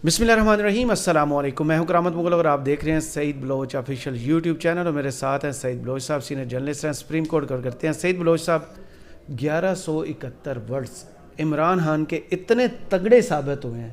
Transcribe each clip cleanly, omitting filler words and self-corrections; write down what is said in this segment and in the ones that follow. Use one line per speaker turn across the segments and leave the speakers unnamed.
بسم اللہ الرحمن الرحیم، السلام علیکم، میں ہوں کرامت مغل اور آپ دیکھ رہے ہیں سعید بلوچ آفیشیل یوٹیوب چینل، اور میرے ساتھ ہیں سعید بلوچ صاحب، سینئر جرنلسٹ ہیں، سپریم کورٹ کور کرتے ہیں۔ سعید بلوچ صاحب، 1171 ورڈز عمران خان کے اتنے تگڑے ثابت ہوئے ہیں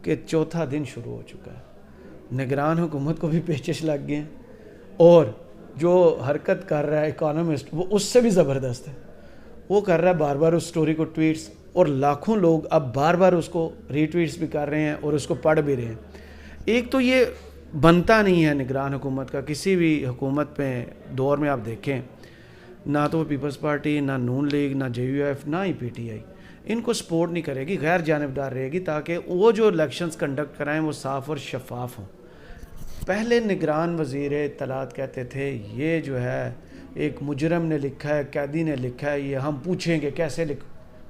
کہ چوتھا دن شروع ہو چکا ہے، نگران حکومت کو بھی پیچش لگ گئے ہیں، اور جو حرکت کر رہا ہے اکانومسٹ وہ اس سے بھی زبردست ہے، وہ کر رہا ہے بار بار اس سٹوری کو ٹویٹس، اور لاکھوں لوگ اب بار بار اس کو ری ٹویٹس بھی کر رہے ہیں اور اس کو پڑھ بھی رہے ہیں۔ ایک تو یہ بنتا نہیں ہے نگران حکومت کا، کسی بھی حکومت میں دور میں آپ دیکھیں، نہ تو وہ پیپلز پارٹی، نہ نون لیگ، نہ جے یو ایف، نہ ہی پی ٹی آئی ان کو سپورٹ نہیں کرے گی، غیر جانبدار رہے گی، تاکہ وہ جو الیکشنز کنڈکٹ کرائیں وہ صاف اور شفاف ہوں۔ پہلے نگران وزیر اطلاعات کہتے تھے یہ جو ہے ایک مجرم نے لکھا ہے، قیدی نے لکھا ہے، یہ ہم پوچھیں گے کیسے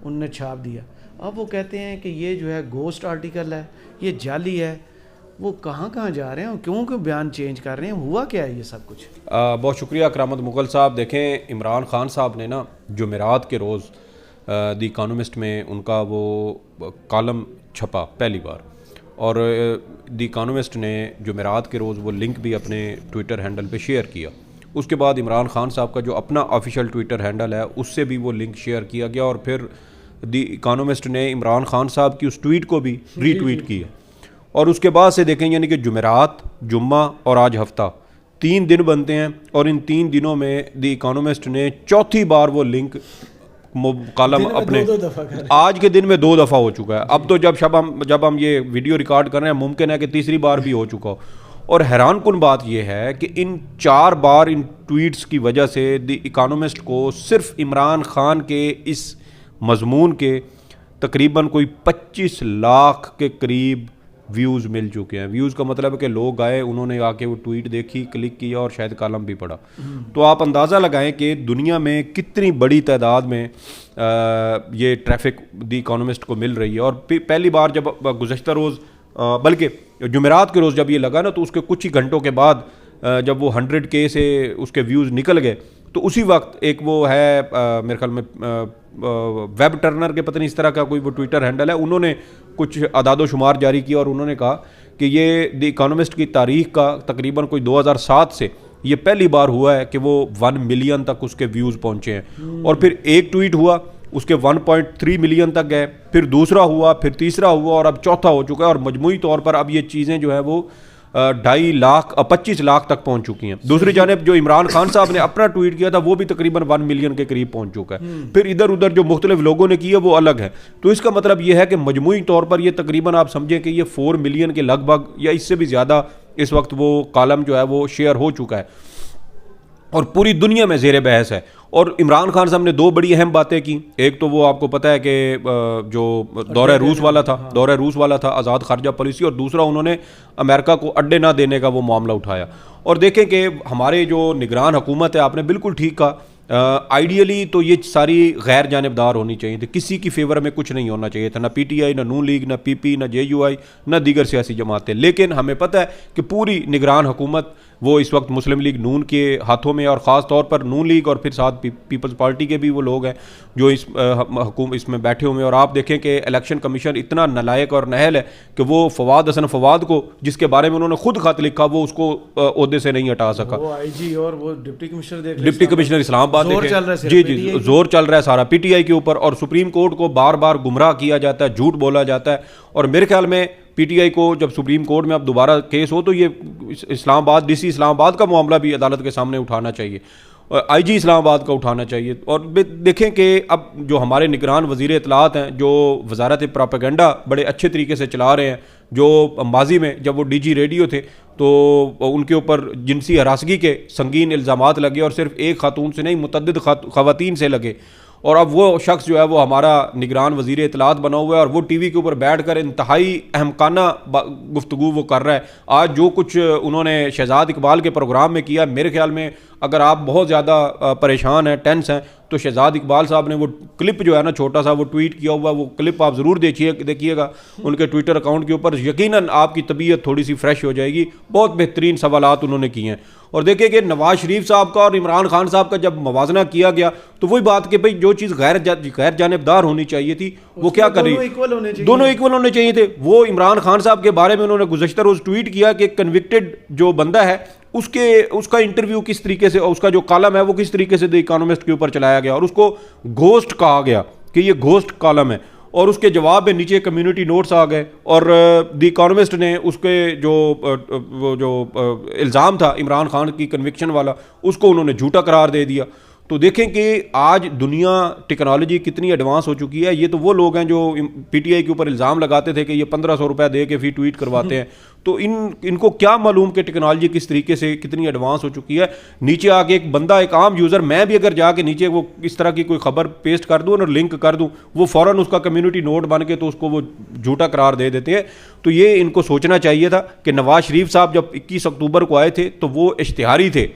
ان نے چھاپ دیا۔ اب وہ کہتے ہیں کہ یہ جو ہے گوسٹ آرٹیکل ہے، یہ جعلی ہے۔ وہ کہاں جا رہے ہیں، کیوں بیان چینج کر رہے ہیں، ہوا کیا ہے یہ سب کچھ؟
بہت شکریہ کرامت مغل صاحب۔ دیکھیں، عمران خان صاحب نے جمعرات کے روز دی اکانومسٹ میں ان کا وہ کالم چھپا پہلی بار، اور دی اکانومسٹ نے جمعرات کے روز وہ لنک بھی اپنے ٹویٹر ہینڈل پہ شیئر کیا۔ اس کے بعد عمران خان صاحب کا جو اپنا آفیشیل ٹویٹر ہینڈل ہے اس سے بھی وہ لنک شیئر کیا گیا، اور پھر دی اکانومسٹ نے عمران خان صاحب کی اس ٹویٹ کو بھی ری ٹویٹ کیا۔ اور اس کے بعد سے دیکھیں، یعنی کہ جمعرات، جمعہ اور آج ہفتہ، 3 دن بنتے ہیں، اور ان 3 دنوں میں دی اکانومسٹ نے چوتھی بار وہ لنک کالم اپنے آج کے دن میں 2 دفعہ ہو چکا ہے۔ اب تو جب ہم یہ ویڈیو ریکارڈ کر رہے ہیں، ممکن ہے کہ تیسری بار بھی ہو چکا ہو۔ اور حیران کن بات یہ ہے کہ ان 4 بار ان ٹویٹس کی وجہ سے دی اکانومسٹ کو صرف عمران خان کے اس مضمون کے تقریباً کوئی 25 لاکھ کے قریب ویوز مل چکے ہیں۔ ویوز کا مطلب ہے کہ لوگ آئے، انہوں نے آ کے وہ ٹویٹ دیکھی، کلک کیا اور شاید کالم بھی پڑھا۔ تو آپ اندازہ لگائیں کہ دنیا میں کتنی بڑی تعداد میں یہ ٹریفک دی اکانومسٹ کو مل رہی ہے۔ اور پہلی بار جب گزشتہ روز، بلکہ جمعرات کے روز جب یہ لگا تو اس کے کچھ ہی گھنٹوں کے بعد جب وہ 100K سے اس کے ویوز نکل گئے، تو اسی وقت ایک وہ ہے میرے خیال میں ویب ٹرنر کے پتہ نہیں اس طرح کا کوئی وہ ٹویٹر ہینڈل ہے، انہوں نے کچھ اعداد و شمار جاری کیا، اور انہوں نے کہا کہ یہ دی اکانومسٹ کی تاریخ کا تقریباً کوئی 2007 سے یہ پہلی بار ہوا ہے کہ وہ 1 ملین تک اس کے ویوز پہنچے ہیں۔ اور پھر ایک ٹویٹ ہوا، اس کے 1.3 ملین تک گئے، پھر دوسرا ہوا، پھر تیسرا ہوا، اور اب چوتھا ہو چکا ہے، اور مجموعی طور پر اب یہ چیزیں جو ہے وہ 25 لاکھ تک پہنچ چکی ہیں۔ دوسری جانب جو عمران خان صاحب نے اپنا ٹویٹ کیا تھا وہ بھی تقریباً 1 ملین کے قریب پہنچ چکا ہے۔ پھر ادھر ادھر جو مختلف لوگوں نے کیا وہ الگ ہے۔ تو اس کا مطلب یہ ہے کہ مجموعی طور پر یہ تقریباً آپ سمجھیں کہ یہ 4 ملین کے لگ بھگ یا اس سے بھی زیادہ اس وقت وہ کالم جو ہے وہ شیئر ہو چکا ہے، اور پوری دنیا میں زیر بحث ہے۔ اور عمران خان صاحب نے 2 بڑی اہم باتیں کی۔ ایک تو وہ آپ کو پتہ ہے کہ جو دورہ روس والا تھا آزاد خارجہ پالیسی، اور دوسرا انہوں نے امریکہ کو اڈے نہ دینے کا وہ معاملہ اٹھایا۔ اور دیکھیں کہ ہمارے جو نگران حکومت ہے، آپ نے بالکل ٹھیک کہا، آئیڈیلی تو یہ ساری غیر جانبدار ہونی چاہیے تھی، کسی کی فیور میں کچھ نہیں ہونا چاہیے تھا، نہ پی ٹی آئی، نہ نون لیگ، نہ پی پی، نہ جے یو آئی، نہ دیگر سیاسی جماعتیں۔ لیکن ہمیں پتہ ہے کہ پوری نگران حکومت وہ اس وقت مسلم لیگ نون کے ہاتھوں میں، اور خاص طور پر نون لیگ اور پھر ساتھ پیپلز پارٹی کے بھی وہ لوگ ہیں جو اس میں بیٹھے ہوئے ہیں۔ اور آپ دیکھیں کہ الیکشن کمیشن اتنا نالائق اور نہل ہے کہ وہ فواد حسن فواد کو، جس کے بارے میں انہوں نے خود خط لکھا، وہ اس کو عہدے سے نہیں ہٹا سکا۔
وہ آئی جی اور وہ ڈپٹی
کمشنر اسلام آباد، جی زور چل رہا ہے سارا پی ٹی آئی کے اوپر، اور سپریم کورٹ کو بار بار گمراہ کیا جاتا ہے، جھوٹ بولا جاتا ہے۔ اور میرے خیال میں پی ٹی آئی کو جب سپریم کورٹ میں اب دوبارہ کیس ہو تو یہ اسلام آباد، ڈی سی اسلام آباد کا معاملہ بھی عدالت کے سامنے اٹھانا چاہیے، آئی جی اسلام آباد کا اٹھانا چاہیے۔ اور دیکھیں کہ اب جو ہمارے نگران وزیر اطلاعات ہیں، جو وزارت پراپیگنڈا بڑے اچھے طریقے سے چلا رہے ہیں، جو ماضی میں جب وہ ڈی جی ریڈیو تھے تو ان کے اوپر جنسی ہراسگی کے سنگین الزامات لگے، اور صرف ایک خاتون سے نہیں، متعدد خواتین سے لگے، اور اب وہ شخص جو ہے وہ ہمارا نگران وزیر اطلاعات بنا ہوا ہے، اور وہ ٹی وی کے اوپر بیٹھ کر انتہائی احمقانہ گفتگو وہ کر رہا ہے۔ آج جو کچھ انہوں نے شہزاد اقبال کے پروگرام میں کیا، میرے خیال میں اگر آپ بہت زیادہ پریشان ہیں, ٹینس ہیں, تو شہزاد اقبال صاحب نے وہ کلپ جو ہے نا چھوٹا سا وہ ٹویٹ کیا ہوا, وہ کلپ آپ ضرور دیکھیے گا ان کے ٹویٹر اکاؤنٹ کے اوپر. یقیناً آپ کی طبیعت تھوڑی سی فریش ہو جائے گی. بہت بہترین سوالات انہوں نے کیے ہیں. اور دیکھیں کہ نواز شریف صاحب کا اور عمران خان صاحب کا جب موازنہ کیا گیا تو وہی بات کہ بھئی جو چیز غیر جانبدار ہونی چاہیے تھی وہ کیا کر رہی, دونوں ایکول ہونے چاہیے تھے. وہ عمران خان صاحب کے بارے میں انہوں نے گزشتہ روز ٹویٹ کیا کہ کنوکٹڈ جو بندہ ہے اس کا انٹرویو کس طریقے سے, اس کا جو کالم ہے وہ کس طریقے سے دی اکانومسٹ کے اوپر چلایا گیا اور اس کو گھوسٹ کہا گیا کہ یہ گھوسٹ کالم ہے. اور اس کے جواب میں نیچے کمیونٹی نوٹس آ گئے اور دی اکانومسٹ نے اس کے جو الزام تھا عمران خان کی کنوکشن والا, اس کو انہوں نے جھوٹا قرار دے دیا. تو دیکھیں کہ آج دنیا ٹیکنالوجی کتنی ایڈوانس ہو چکی ہے. یہ تو وہ لوگ ہیں جو پی ٹی آئی کے اوپر الزام لگاتے تھے کہ یہ 1500 روپے دے کے فی ٹویٹ کرواتے ہیں. تو ان کو کیا معلوم کہ ٹیکنالوجی کس طریقے سے کتنی ایڈوانس ہو چکی ہے. نیچے آ کے ایک بندہ, ایک عام یوزر, میں بھی اگر جا کے نیچے وہ اس طرح کی کوئی خبر پیسٹ کر دوں اور لنک کر دوں, وہ فوراً اس کا کمیونٹی نوٹ بن کے تو اس کو وہ جھوٹا قرار دے دیتے ہیں. تو یہ ان کو سوچنا چاہیے تھا کہ نواز شریف صاحب جب 21 اکتوبر کو آئے تھے تو وہ اشتہاری تھے,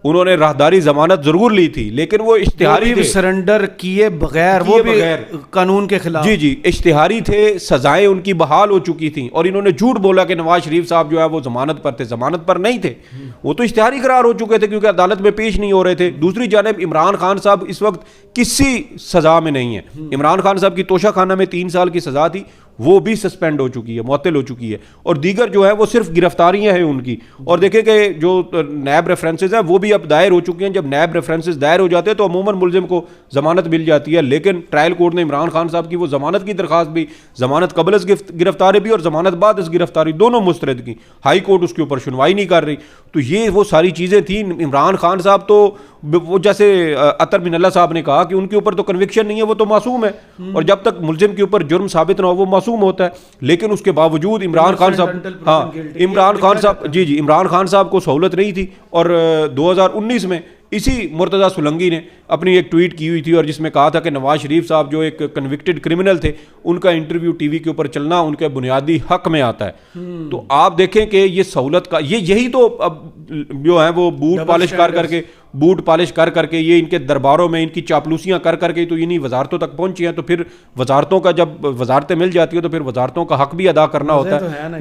انہوں نے راہداری ضمانت ضرور لی تھی لیکن وہ اشتہاری تھے,
سرنڈر کیے بغیر, وہ بھی قانون کے خلاف.
جی اشتہاری تھے, سزائیں ان کی بحال ہو چکی تھیں اور انہوں نے جھوٹ بولا کہ نواز شریف صاحب جو ہے وہ ضمانت پر تھے. ضمانت پر نہیں تھے, وہ تو اشتہاری قرار ہو چکے تھے کیونکہ عدالت میں پیش نہیں ہو رہے تھے. دوسری جانب عمران خان صاحب اس وقت کسی سزا میں نہیں ہے. عمران خان صاحب کی توشہ خانہ میں 3 سال کی سزا تھی, وہ بھی سسپینڈ ہو چکی ہے, معطل ہو چکی ہے. اور دیگر جو ہے وہ صرف گرفتاریاں ہیں ان کی. اور دیکھیں کہ جو نیب ریفرنسز ہیں وہ بھی اب دائر ہو چکی ہیں. جب نیب ریفرنسز دائر ہو جاتے ہیں تو عموماً ملزم کو ضمانت مل جاتی ہے, لیکن ٹرائل کورٹ نے عمران خان صاحب کی وہ ضمانت کی درخواست بھی, ضمانت قبل از گرفتاری بھی اور ضمانت بعد از گرفتاری دونوں مسترد کی. ہائی کورٹ اس کے اوپر سنوائی نہیں کر رہی. تو یہ وہ ساری چیزیں تھیں. عمران خان صاحب تو وہ جیسے عطر بن اللہ صاحب نے کہا کہ ان کے اوپر تو کنوکشن نہیں ہے, وہ تو معصوم ہے, اور جب تک ملزم کے اوپر جرم ثابت نہ ہو وہ معصوم ہوتا ہے. لیکن اس کے باوجود عمران خان صاحب عمران خان صاحب کو سہولت نہیں تھی. اور 2019 میں اسی مرتضیٰ سولنگی نے اپنی ایک ٹویٹ کی ہوئی تھی اور جس میں کہا تھا کہ نواز شریف صاحب جو ایک کنوکٹڈ کرمنل تھے, ان کا انٹرویو ٹی وی کے اوپر چلنا ان کے بنیادی حق میں آتا ہے. تو آپ دیکھیں کہ یہ سہولت کا یہی تو اب جو ہے وہ بوٹ پالش کر کے یہ ان کے درباروں میں ان کی چاپلوسیاں کر کے تو انہی وزارتوں تک پہنچی ہیں. تو پھر وزارتوں کا جب وزارتیں مل جاتی ہیں تو پھر وزارتوں کا حق بھی ادا کرنا ہوتا ہے.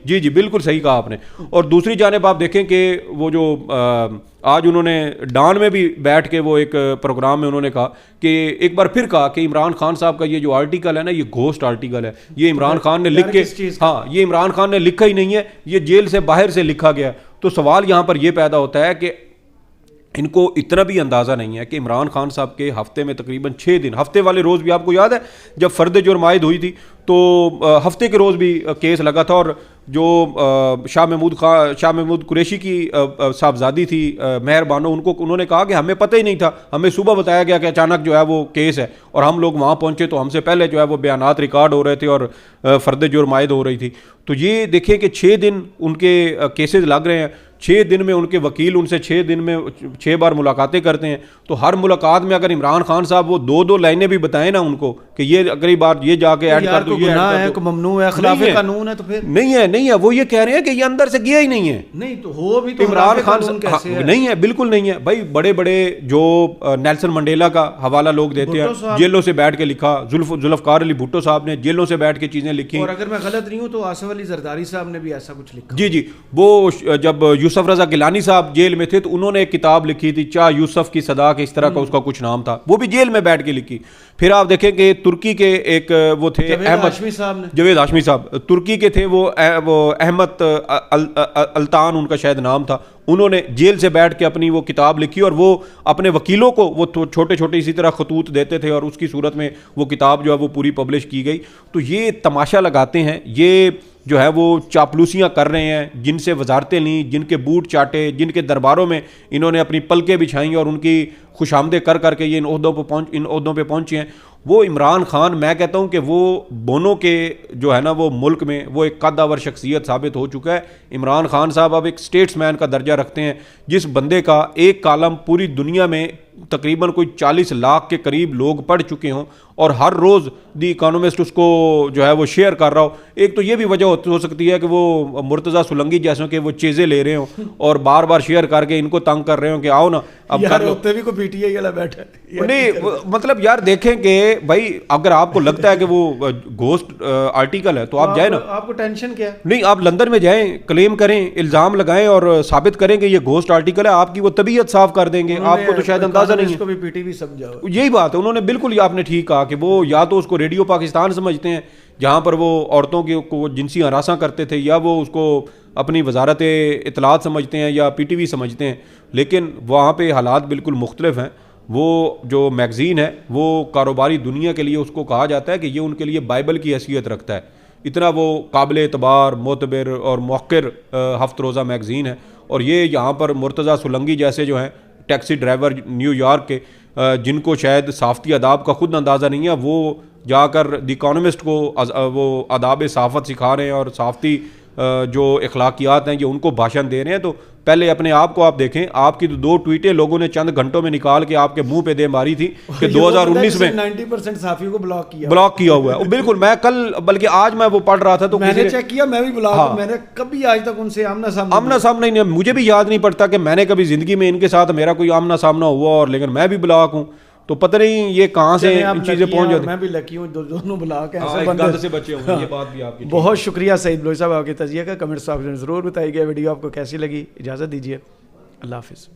جی بالکل صحیح کہا آپ نے. اور دوسری جانب آپ دیکھیں کہ وہ جو آج انہوں نے ڈان میں بھی بیٹھ کے وہ ایک پروگرام میں انہوں نے کہا کہ ایک بار پھر کہا کہ عمران خان صاحب کا یہ جو آرٹیکل ہے نا, یہ گھوسٹ آرٹیکل ہے. یہ عمران خان نے لکھ کے, یہ عمران خان نے لکھا ہی نہیں ہے, یہ جیل سے باہر سے لکھا گیا. تو سوال یہاں پر یہ پیدا ہوتا ہے کہ ان کو اتنا بھی اندازہ نہیں ہے کہ عمران خان صاحب کے ہفتے میں تقریباً 6 دن, ہفتے والے روز بھی آپ کو یاد ہے جب فرد جرم عائد ہوئی تھی تو ہفتے کے روز بھی کیس لگا تھا. اور جو شاہ محمود قریشی کی صاحبزادی تھی مہر بانو, انہوں نے کہا کہ ہمیں پتہ ہی نہیں تھا, ہمیں صبح بتایا گیا کہ اچانک جو ہے وہ کیس ہے, اور ہم لوگ وہاں پہنچے تو ہم سے پہلے جو ہے وہ بیانات ریکارڈ ہو رہے تھے اور فرد جرم عائد ہو رہی تھی. تو یہ دیکھیں کہ 6 دن ان کے کیسز لگ رہے ہیں. 6 دن میں ان کے وکیل ان سے 6 دن میں 6 بار ملاقاتیں کرتے ہیں. تو ہر ملاقات میں اگر عمران خان صاحب وہ 2 لائنیں بھی بتائیں نا ان کو کہ یہ اگلی بار یہ جا کے ایڈ کر دو, یہ گناہ ہے,
ممنوع ہے, خلاف قانون ہے, تو پھر
نہیں ہے وہ یہ کہہ رہے ہیں کہ یہ اندر سے گیا ہی نہیں ہے.
نہیں تو ہو بھی تو
عمران خان نہیں ہے, بالکل نہیں ہے بھائی. بڑے بڑے جو نیلسن منڈیلا کا حوالہ لوگ دیتے ہیں, جیلوں سے بیٹھ کے لکھا, ذوالفقار علی بھٹو صاحب نے جیلوں سے بیٹھ کے چیزیں لکھی.
اور اگر میں غلط نہیں ہوں تو آصف علی زرداری صاحب نے بھی ایسا کچھ لکھا.
جی وہ جب یوسف رضا گیلانی صاحب جیل میں تھے تو انہوں نے ایک کتاب لکھی تھی چاہ یوسف کی صدا کے, اس طرح کا اس کا کچھ نام تھا, وہ بھی جیل میں بیٹھ کے لکھی. پھر آپ دیکھیں کہ ترکی کے ایک وہ تھے جاوید ہاشمی صاحب, ترکی کے تھے وہ احمد الطان ان کا شاید نام تھا. انہوں نے جیل سے بیٹھ کے اپنی وہ کتاب لکھی اور وہ اپنے وکیلوں کو وہ چھوٹے چھوٹے اسی طرح خطوط دیتے تھے اور اس کی صورت میں وہ کتاب جو ہے وہ پوری پبلش کی گئی. تو یہ تماشا لگاتے ہیں, یہ جو ہے وہ چاپلوسیاں کر رہے ہیں, جن سے وزارتیں لیں, جن کے بوٹ چاٹے, جن کے درباروں میں انہوں نے اپنی پلکیں بچھائیں اور ان کی خوش آمدیں کر کے یہ ان عہدوں پہ پہنچے ہیں. وہ عمران خان, میں کہتا ہوں کہ وہ بونوں کے جو ہے نا وہ ملک میں وہ ایک قد آور شخصیت ثابت ہو چکا ہے. عمران خان صاحب اب ایک اسٹیٹس مین کا درجہ رکھتے ہیں, جس بندے کا ایک کالم پوری دنیا میں تقریباً کوئی 40 لاکھ کے قریب لوگ پڑھ چکے ہوں اور ہر روز دی اکانومسٹ اس کو جو ہے وہ شیئر کر رہا ہو. ایک تو یہ بھی وجہ ہو سکتی ہے کہ وہ مرتضیٰ سولنگی جیسوں کہ وہ چیزیں لے رہے ہوں اور بار بار شیئر کر کے ان کو تنگ کر رہے ہوں کہ آؤ نا اب کر لو.
بھی کوئی پی ٹی آئی والا بیٹھا ہے
نہیں مطلب یار دیکھیں کہ بھائی اگر آپ کو لگتا ہے کہ وہ گھوسٹ آرٹیکل ہے تو آپ جائیں نا.
آپ کو ٹینشن کیا؟
نہیں آپ لندن میں جائیں, کلیم کریں, الزام لگائیں اور ثابت کریں کہ یہ گھوسٹ آرٹیکل ہے, آپ کی وہ طبیعت صاف کر دیں گے. آپ کو تو شاید اندازہ نہیں ہے.
اس کو بھی پی ٹی وی سمجھا.
یہی بات ہے, انہوں نے بالکل آپ نے ٹھیک کہا کہ وہ یا تو اس کو ریڈیو پاکستان سمجھتے ہیں جہاں پر وہ عورتوں کو جنسی ہراساں کرتے تھے, یا وہ اس کو اپنی وزارت اطلاعات سمجھتے ہیں یا پی ٹی وی سمجھتے ہیں, لیکن وہاں پہ حالات بالکل مختلف ہیں. وہ جو میگزین ہے وہ کاروباری دنیا کے لیے اس کو کہا جاتا ہے کہ یہ ان کے لیے بائبل کی حیثیت رکھتا ہے. اتنا وہ قابل اعتبار, معتبر اور موقر ہفت روزہ میگزین ہے. اور یہ یہاں پر مرتضیٰ سولنگی جیسے جو ہیں ٹیکسی ڈرائیور نیو یارک کے, جن کو شاید صحافتی آداب کا خود اندازہ نہیں ہے, وہ جا کر دی اکانومسٹ کو وہ آداب صحافت سکھا رہے ہیں اور صحافتی جو اخلاقیات ہیں یہ ان کو بھاشن دے رہے ہیں. تو پہلے اپنے آپ کو آپ دیکھیں, آپ کی 2 ٹویٹیں لوگوں نے چند گھنٹوں میں نکال کے آپ کے منہ پہ دے ماری تھی کہ 2019 میں
90% صحافیوں کو
بلاک کیا ہوا ہے. بالکل, میں کل بلکہ آج میں وہ پڑھ رہا تھا تو
میں نے چیک کیا, میں بھی بلاک ہوں. میں نے کبھی آج تک ان سے آمنا
سامنا نہیں, مجھے بھی یاد نہیں پڑتا کہ میں نے کبھی زندگی میں ان کے ساتھ میرا کوئی آمنا سامنا ہوا, اور لیکن میں بھی بلاک ہوں. تو پتہ نہیں یہ کہاں سے ان چیزیں پہنچ جاتی.
میں بھی لکی ہوں, دونوں بلاک ہیں,
ایسے بندے سے بچے ہوں. یہ بات بھی آپ کی.
بہت شکریہ سعید بلوچ صاحب آپ کے تجزیے کا. کمنٹس آپ نے ضرور بتائی گیا. ویڈیو آپ کو کیسی لگی؟ اجازت دیجیے, اللہ حافظ.